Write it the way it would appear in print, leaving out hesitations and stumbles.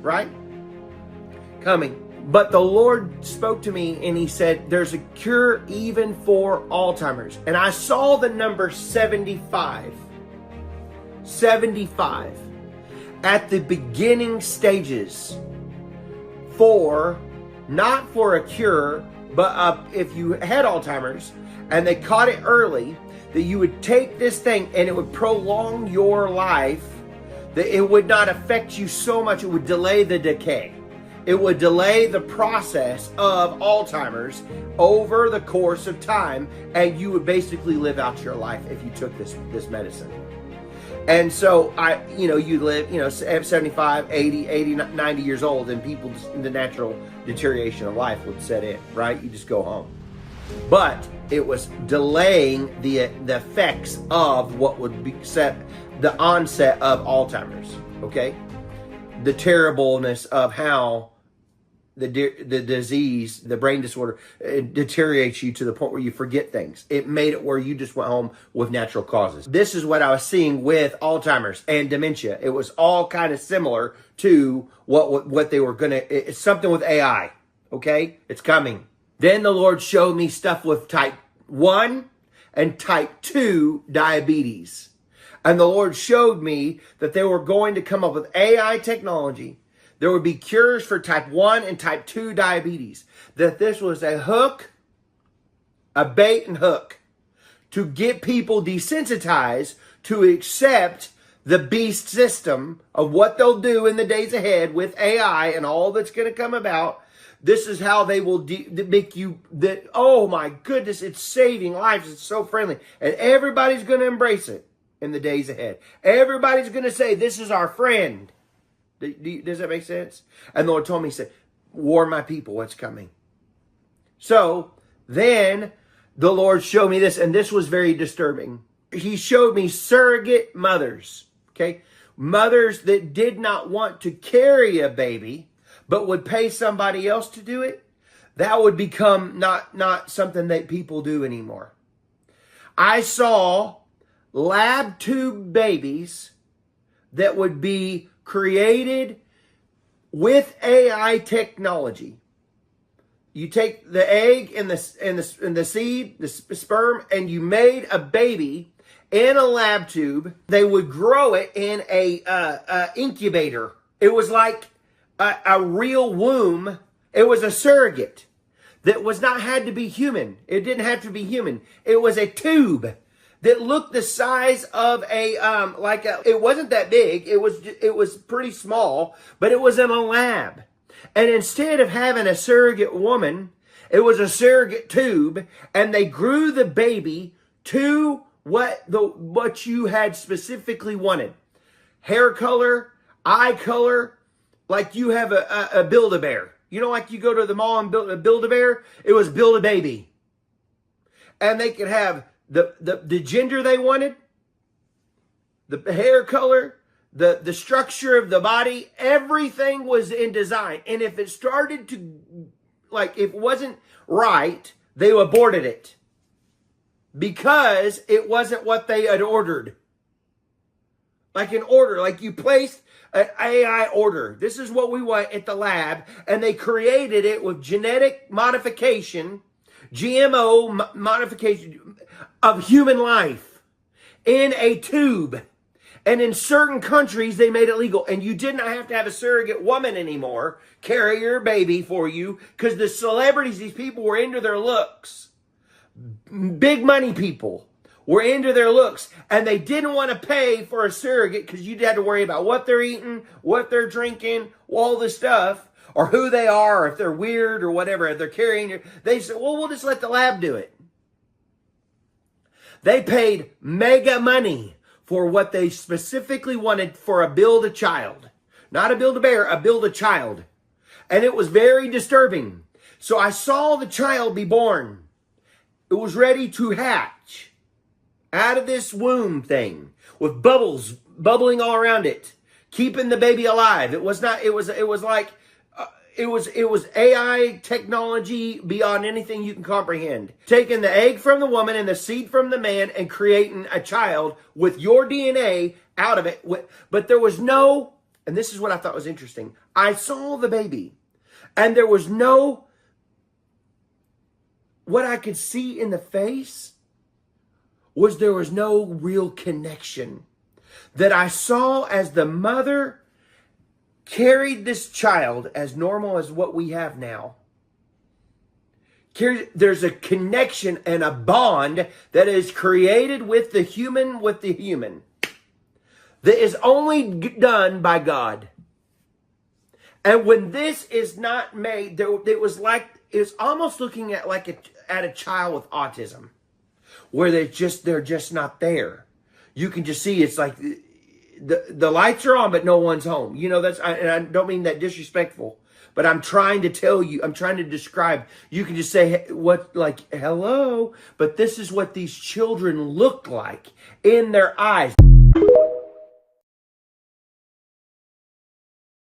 right? Coming. But the Lord spoke to me and he said, there's a cure even for Alzheimer's. And I saw the number 75. 75. At the beginning stages not for a cure, but if you had Alzheimer's and they caught it early, that you would take this thing and it would prolong your life, that it would not affect you so much, it would delay the decay. It would delay the process of Alzheimer's over the course of time, and you would basically live out your life if you took this medicine. And so you live, 75, 80, 90 years old, and people, the natural deterioration of life would set in, right? You just go home. But it was delaying the effects of what would be the onset of Alzheimer's, okay? The terribleness of how the disease, the brain disorder, it deteriorates you to the point where you forget things. It made it where you just went home with natural causes. This is what I was seeing with Alzheimer's and dementia. It was all kind of similar to what they were it's something with AI, okay? It's coming. Then the Lord showed me stuff with type 1 and type 2 diabetes. And the Lord showed me that they were going to come up with AI technology. There would be cures for type 1 and type 2 diabetes. That this was a hook, a bait and hook, to get people desensitized to accept the beast system of what they'll do in the days ahead with AI and all that's going to come about. This is how they will make you that, oh my goodness, it's saving lives. It's so friendly. And everybody's going to embrace it in the days ahead. Everybody's going to say, this is our friend. Does that make sense? And the Lord told me, he said, warn my people what's coming. So then the Lord showed me this, and this was very disturbing. He showed me surrogate mothers, okay? Mothers that did not want to carry a baby, but would pay somebody else to do it. That would become not something that people do anymore. I saw lab tube babies that would be created with AI technology. You take the egg and the seed, the sperm, and you made a baby in a lab tube. They would grow it in a incubator. It was like a real womb. It was a surrogate that had to be human. It didn't have to be human. It was a tube that looked the size of it wasn't that big. It was pretty small, but it was in a lab. And instead of having a surrogate woman, it was a surrogate tube, and they grew the baby to what you had specifically wanted. Hair color, eye color, like you have a Build-A-Bear. You know, like you go to the mall and Build-A-Bear? It was Build-A-Baby. And they could have the gender they wanted, the hair color, the structure of the body, everything was in design. And if it started to, if it wasn't right, they aborted it because it wasn't what they had ordered. Like an order, like you placed an AI order. This is what we want at the lab. And they created it with genetic modification, GMO modification of human life in a tube. And in certain countries, they made it legal. And you did not have to have a surrogate woman anymore carry your baby for you, because the celebrities, these people were into their looks. Big money people were into their looks. And they didn't want to pay for a surrogate because you had to worry about what they're eating, what they're drinking, all this stuff. Or who they are, or if they're weird or whatever, if they're carrying. They said, well, we'll just let the lab do it. They paid mega money for what they specifically wanted for a Build-A-Child. Not a Build-A-Bear, a Build-A-Child. And it was very disturbing. So I saw the child be born. It was ready to hatch out of this womb thing with bubbles bubbling all around it, keeping the baby alive. It was AI technology beyond anything you can comprehend. Taking the egg from the woman and the seed from the man and creating a child with your DNA out of it. But there was no and this is what I thought was interesting. I saw the baby, and there was no, what I could see in the face was there was no real connection. That I saw as the mother carried this child as normal as what we have now. There's a connection and a bond that is created with the human, that is only done by God. And when this is not made, it was almost looking at at a child with autism, where they're just not there. You can just see it's like the lights are on, but no one's home. You know, and I don't mean that disrespectful, but I'm trying to tell you, I'm trying to describe. You can just say hello, but this is what these children look like in their eyes.